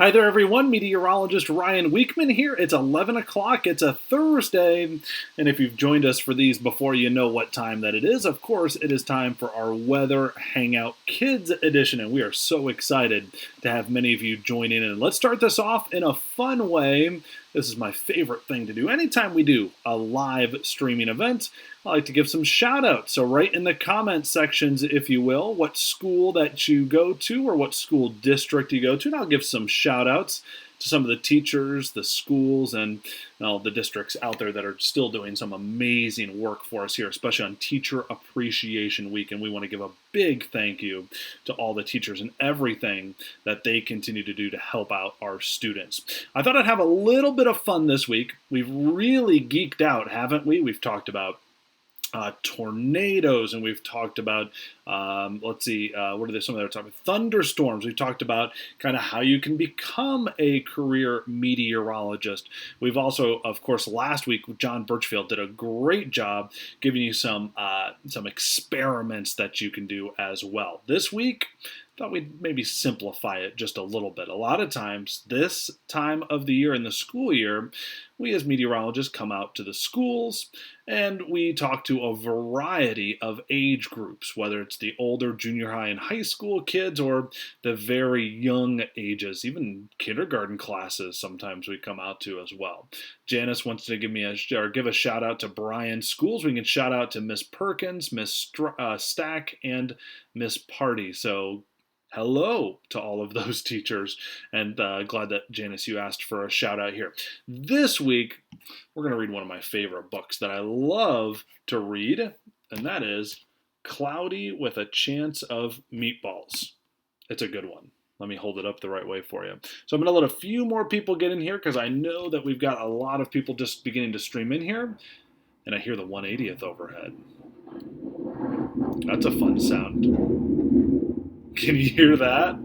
Hi there, everyone. Meteorologist Ryan Wichman here. It's 11 o'clock. It's a Thursday. And if you've joined us for these before, you know what time that it is. Of course, it is time for our Weather Hangout Kids Edition. And we are so excited to have many of you join in. And let's start this off in a fun way. This is my favorite thing to do. Anytime we do a live streaming event, I like to give some shout outs. So write in the comment sections, if you will, what school that you go to or what school district you go to. And I'll give some shout outs to some of the teachers, the schools, and the districts out there that are still doing some amazing work for us here, especially on Teacher Appreciation Week. And we want to give a big thank you to all the teachers and everything that they continue to do to help out our students. I thought I'd have a little bit of fun this week. We've really geeked out, haven't we? We've talked about tornadoes, and we've talked about, what are they, some of them are talking about? Thunderstorms. We've talked about kind of how you can become a career meteorologist. We've also, of course, last week, John Birchfield did a great job giving you some experiments that you can do as well. This week, thought we'd maybe simplify it just a little bit. A lot of times, this time of the year in the school year, we as meteorologists come out to the schools and we talk to a variety of age groups, whether it's the older junior high and high school kids or the very young ages, even kindergarten classes sometimes we come out to as well. Janice wants to give a shout out to Brian's schools. We can shout out to Miss Perkins, Miss Stack, and Miss Party. So hello to all of those teachers, and glad that, Janice, you asked for a shout out here. This week, we're going to read one of my favorite books that I love to read, and that is Cloudy with a Chance of Meatballs. It's a good one. Let me hold it up the right way for you. So I'm going to let a few more people get in here because I know that we've got a lot of people just beginning to stream in here, and I hear the 180th overhead. That's a fun sound. Can you hear that?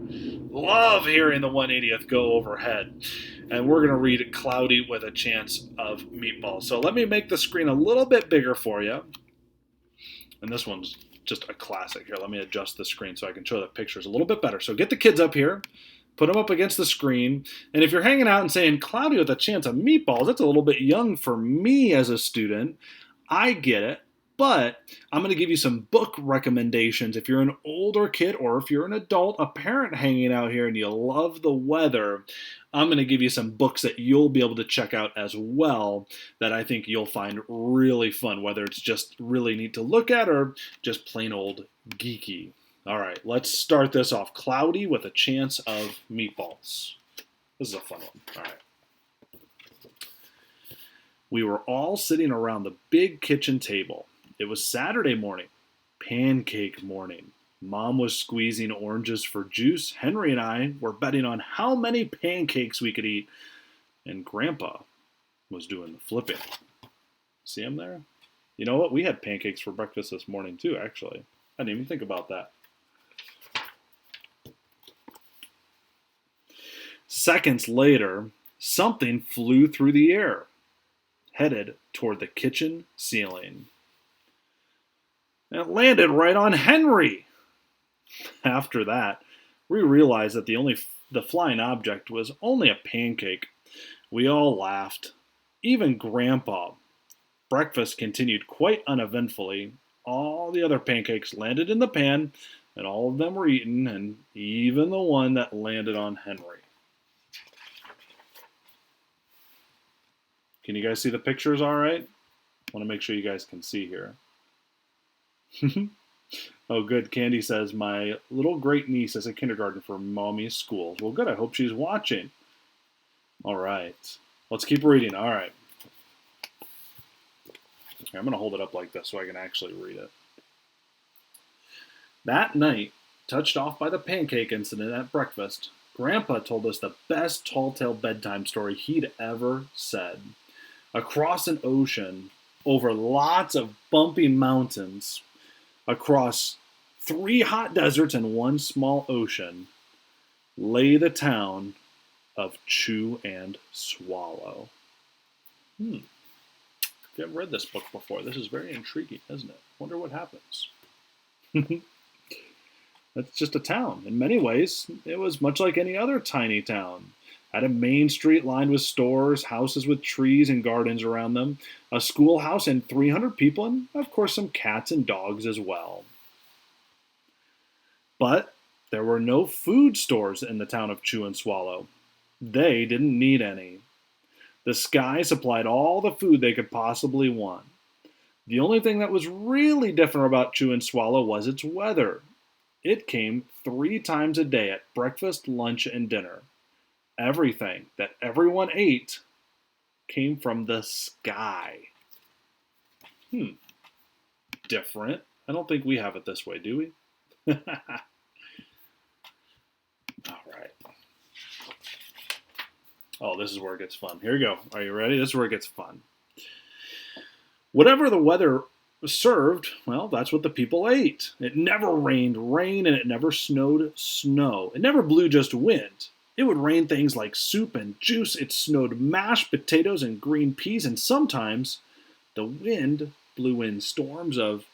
Love hearing the 180th go overhead. And we're going to read Cloudy with a Chance of Meatballs. So let me make the screen a little bit bigger for you. And this one's just a classic. Here, let me adjust the screen so I can show the pictures a little bit better. So get the kids up here, put them up against the screen. And if you're hanging out and saying Cloudy with a Chance of Meatballs, that's a little bit young for me as a student. I get it. But I'm going to give you some book recommendations. If you're an older kid or if you're an adult, a parent hanging out here and you love the weather, I'm going to give you some books that you'll be able to check out as well that I think you'll find really fun, whether it's just really neat to look at or just plain old geeky. All right, let's start this off. Cloudy with a Chance of Meatballs. This is a fun one. All right. We were all sitting around the big kitchen table. It was Saturday morning, pancake morning. Mom was squeezing oranges for juice. Henry and I were betting on how many pancakes we could eat. And Grandpa was doing the flipping. See him there? You know what? We had pancakes for breakfast this morning too, actually. I didn't even think about that. Seconds later, something flew through the air, headed toward the kitchen ceiling. And it landed right on Henry. After that, we realized that the flying object was only a pancake. We all laughed, even Grandpa. Breakfast continued quite uneventfully. All the other pancakes landed in the pan, and all of them were eaten, and even the one that landed on Henry. Can you guys see the pictures all right? I want to make sure you guys can see here. Oh, good. Candy says, my little great niece is a kindergarten for Mommy's schools. Well, good. I hope she's watching. All right. Let's keep reading. All right. Here, I'm going to hold it up like this so I can actually read it. That night, touched off by the pancake incident at breakfast, Grandpa told us the best tall tale bedtime story he'd ever said. Across an ocean, over lots of bumpy mountains, across 3 hot deserts and 1 small ocean, lay the town of Chew and Swallow. You haven't read this book before. This is very intriguing, isn't it? Wonder what happens. That's just a town. In many ways, it was much like any other tiny town. Had a main street lined with stores, houses with trees and gardens around them, a schoolhouse and 300 people, and of course some cats and dogs as well. But there were no food stores in the town of Chew and Swallow. They didn't need any. The sky supplied all the food they could possibly want. The only thing that was really different about Chew and Swallow was its weather. It came 3 times a day at breakfast, lunch, and dinner. Everything that everyone ate came from the sky. Different. I don't think we have it this way, do we? All right. Oh, this is where it gets fun. Here we go. Are you ready? This is where it gets fun. Whatever the weather served, well, that's what the people ate. It never rained rain and it never snowed snow. It never blew just wind. It would rain things like soup and juice. It snowed mashed potatoes and green peas, and sometimes the wind blew in storms of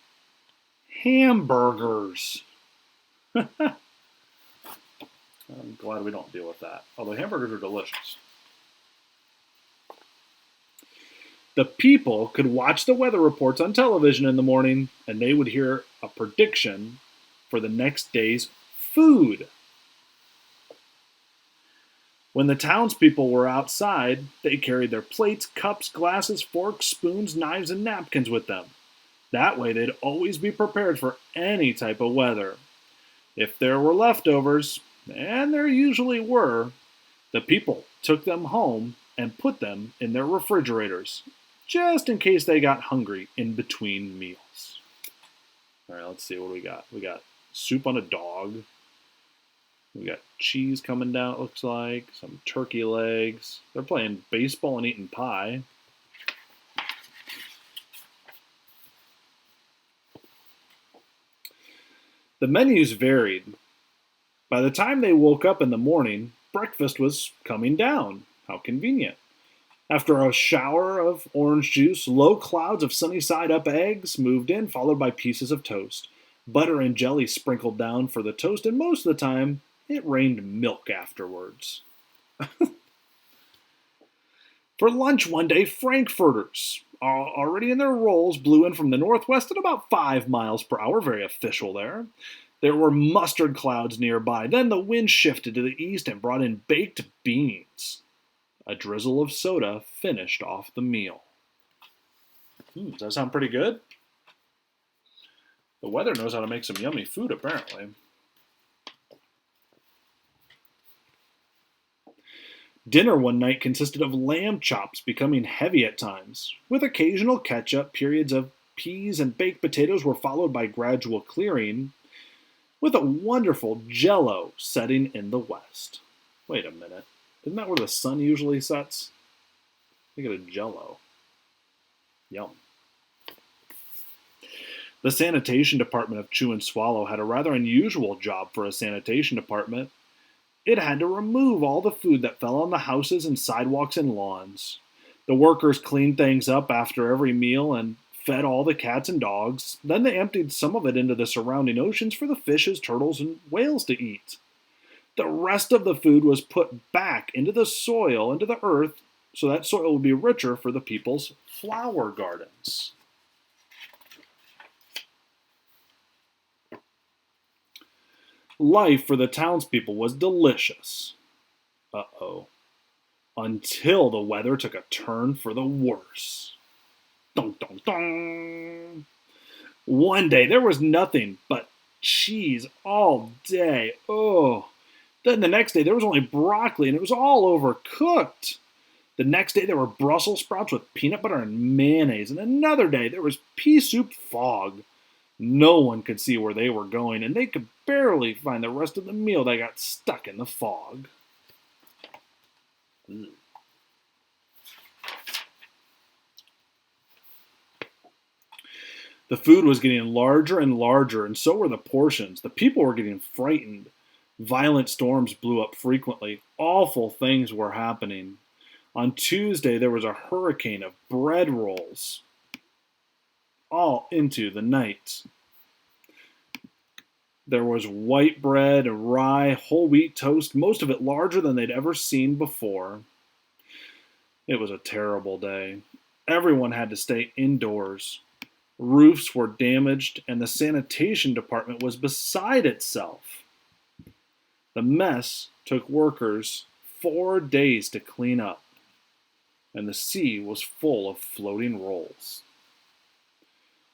hamburgers. I'm glad we don't deal with that. Although hamburgers are delicious. The people could watch the weather reports on television in the morning, and they would hear a prediction for the next day's food. When the townspeople were outside, they carried their plates, cups, glasses, forks, spoons, knives, and napkins with them. That way they'd always be prepared for any type of weather. If there were leftovers, and there usually were, the people took them home and put them in their refrigerators, just in case they got hungry in between meals. All right, let's see what we got. We got soup on a dog. We got cheese coming down, it looks like. Some turkey legs. They're playing baseball and eating pie. The menus varied. By the time they woke up in the morning, breakfast was coming down. How convenient. After a shower of orange juice, low clouds of sunny side up eggs moved in, followed by pieces of toast. Butter and jelly sprinkled down for the toast, and most of the time, it rained milk afterwards. For lunch one day, frankfurters, already in their rolls, blew in from the northwest at about 5 miles per hour. Very official there. There were mustard clouds nearby. Then the wind shifted to the east and brought in baked beans. A drizzle of soda finished off the meal. Does that sound pretty good? The weather knows how to make some yummy food, apparently. Dinner one night consisted of lamb chops becoming heavy at times. With occasional ketchup, periods of peas and baked potatoes were followed by gradual clearing, with a wonderful jello setting in the west. Wait a minute. Isn't that where the sun usually sets? Look at a jello. Yum. The sanitation department of Chew and Swallow had a rather unusual job for a sanitation department. It had to remove all the food that fell on the houses and sidewalks and lawns. The workers cleaned things up after every meal and fed all the cats and dogs. Then they emptied some of it into the surrounding oceans for the fishes, turtles, and whales to eat. The rest of the food was put back into the soil, into the earth, so that soil would be richer for the people's flower gardens. Life for the townspeople was delicious. Until the weather took a turn for the worse. Dun, dun, dun. One day there was nothing but cheese all day. Then the next day there was only broccoli and it was all overcooked. The next day there were Brussels sprouts with peanut butter and mayonnaise. And another day there was pea soup fog. No one could see where they were going, and they could barely find the rest of the meal that got stuck in the fog. The food was getting larger and larger, and so were the portions. The people were getting frightened. Violent storms blew up frequently. Awful things were happening. On Tuesday, there was a hurricane of bread rolls. All into the night. There was white bread, rye, whole wheat toast, most of it larger than they'd ever seen before. It was a terrible day. Everyone had to stay indoors. Roofs were damaged, and the sanitation department was beside itself. The mess took workers 4 days to clean up, and the sea was full of floating rolls.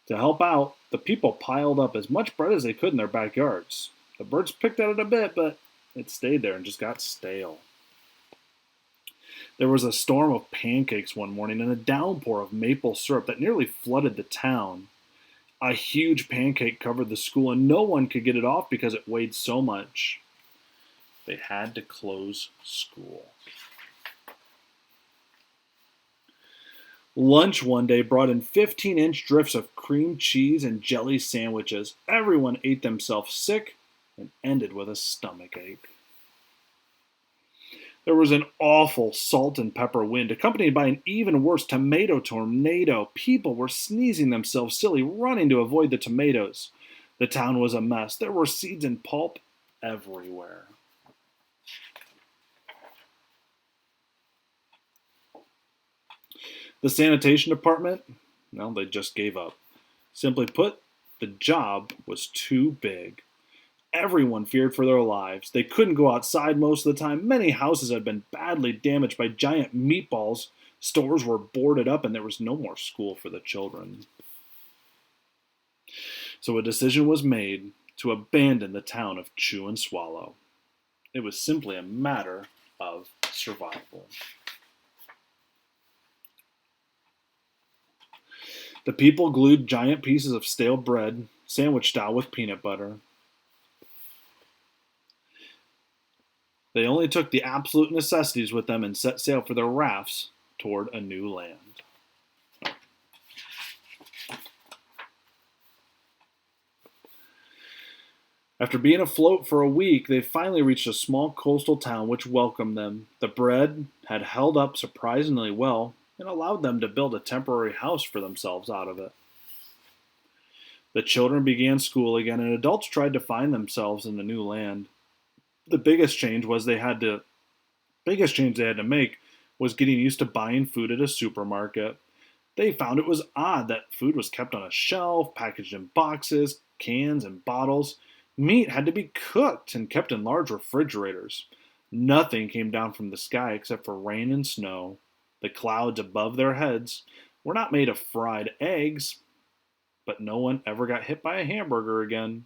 To help out, the people piled up as much bread as they could in their backyards. The birds picked at it a bit, but it stayed there and just got stale. There was a storm of pancakes one morning and a downpour of maple syrup that nearly flooded the town. A huge pancake covered the school, and no one could get it off because it weighed so much. They had to close school. Lunch one day brought in 15-inch drifts of cream cheese and jelly sandwiches. Everyone ate themselves sick and ended with a stomachache. There was an awful salt and pepper wind, accompanied by an even worse tomato tornado. People were sneezing themselves silly, running to avoid the tomatoes. The town was a mess. There were seeds and pulp everywhere. The sanitation department, well, they just gave up. Simply put, the job was too big. Everyone feared for their lives. They couldn't go outside most of the time. Many houses had been badly damaged by giant meatballs. Stores were boarded up, and there was no more school for the children. So a decision was made to abandon the town of Chew and Swallow. It was simply a matter of survival. The people glued giant pieces of stale bread, sandwich style with peanut butter. They only took the absolute necessities with them and set sail for their rafts toward a new land. After being afloat for a week, they finally reached a small coastal town which welcomed them. The bread had held up surprisingly well and allowed them to build a temporary house for themselves out of it. The children began school again, and adults tried to find themselves in the new land. The biggest change they had to make was getting used to buying food at a supermarket. They found it was odd that food was kept on a shelf, packaged in boxes, cans, and bottles. Meat had to be cooked and kept in large refrigerators. Nothing came down from the sky except for rain and snow. The clouds above their heads were not made of fried eggs, but no one ever got hit by a hamburger again,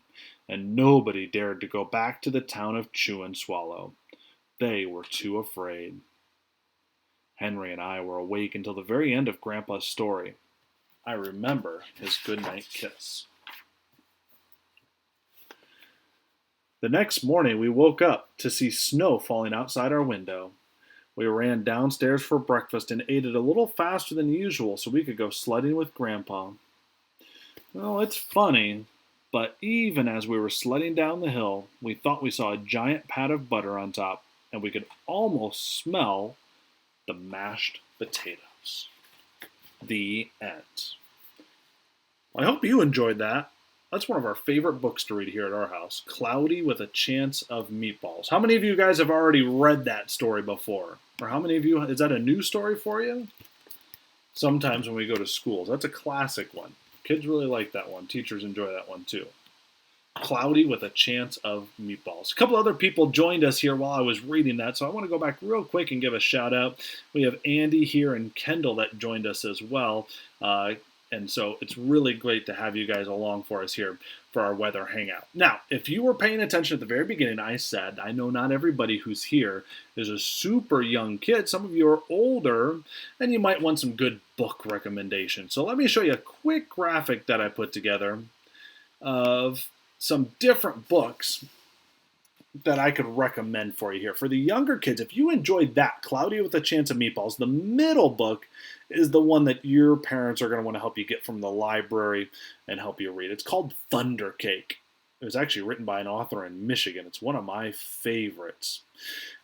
and nobody dared to go back to the town of Chew and Swallow. They were too afraid. Henry and I were awake until the very end of Grandpa's story. I remember his goodnight kiss. The next morning we woke up to see snow falling outside our window. We ran downstairs for breakfast and ate it a little faster than usual so we could go sledding with Grandpa. Well, it's funny, but even as we were sledding down the hill, we thought we saw a giant pat of butter on top, and we could almost smell the mashed potatoes. The end. I hope you enjoyed that. That's one of our favorite books to read here at our house, Cloudy with a Chance of Meatballs. How many of you guys have already read that story before? Or how many of you, is that a new story for you? Sometimes when we go to schools. That's a classic one. Kids really like that one. Teachers enjoy that one too. Cloudy with a Chance of Meatballs. A couple other people joined us here while I was reading that, so I want to go back real quick and give a shout out. We have Andy here and Kendall that joined us as well. And so it's really great to have you guys along for us here for our weather hangout. Now, if you were paying attention at the very beginning, I said, I know not everybody who's here is a super young kid. Some of you are older, and you might want some good book recommendations. So let me show you a quick graphic that I put together of some different books that I could recommend for you here. For the younger kids, if you enjoyed that, Cloudy with a Chance of Meatballs, the middle book is the one that your parents are going to want to help you get from the library and help you read. It's called Thunder Cake. It was actually written by an author in Michigan. It's one of my favorites.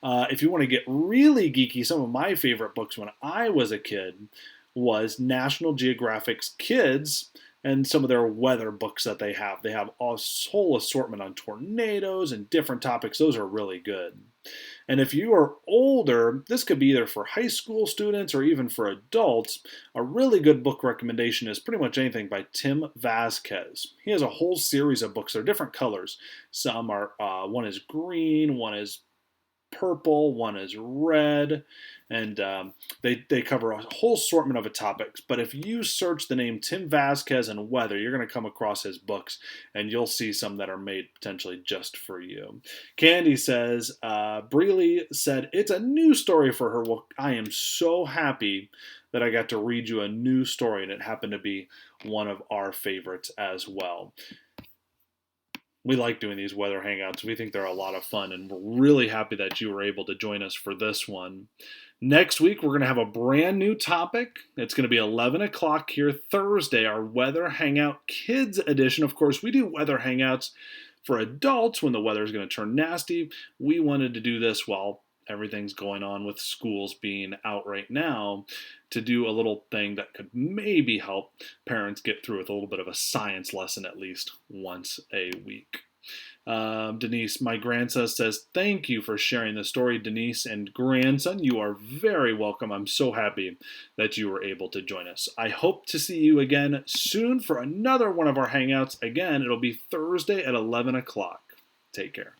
If you want to get really geeky, some of my favorite books when I was a kid was National Geographic's Kids, and some of their weather books that they have. They have a whole assortment on tornadoes and different topics. Those are really good. And if you are older, this could be either for high school students or even for adults. A really good book recommendation is pretty much anything by Tim Vasquez. He has a whole series of books. They're different colors. Some are, one is green, one is purple, one is red, and they cover a whole assortment of topics. But if you search the name Tim Vasquez and weather, you're going to come across his books, and you'll see some that are made potentially just for you. Candy says, Breely said, it's a new story for her. Well, I am so happy that I got to read you a new story, and it happened to be one of our favorites as well. We like doing these weather hangouts. We think they're a lot of fun, and we're really happy that you were able to join us for this one. Next week, we're going to have a brand new topic. It's going to be 11 o'clock here Thursday, our Weather Hangout Kids edition. Of course, we do weather hangouts for adults when the weather is going to turn nasty. We wanted to do this while everything's going on with schools being out right now, to do a little thing that could maybe help parents get through with a little bit of a science lesson at least once a week. Denise, my grandson, says, thank you for sharing the story, Denise and grandson. You are very welcome. I'm so happy that you were able to join us. I hope to see you again soon for another one of our hangouts. Again, it'll be Thursday at 11 o'clock. Take care.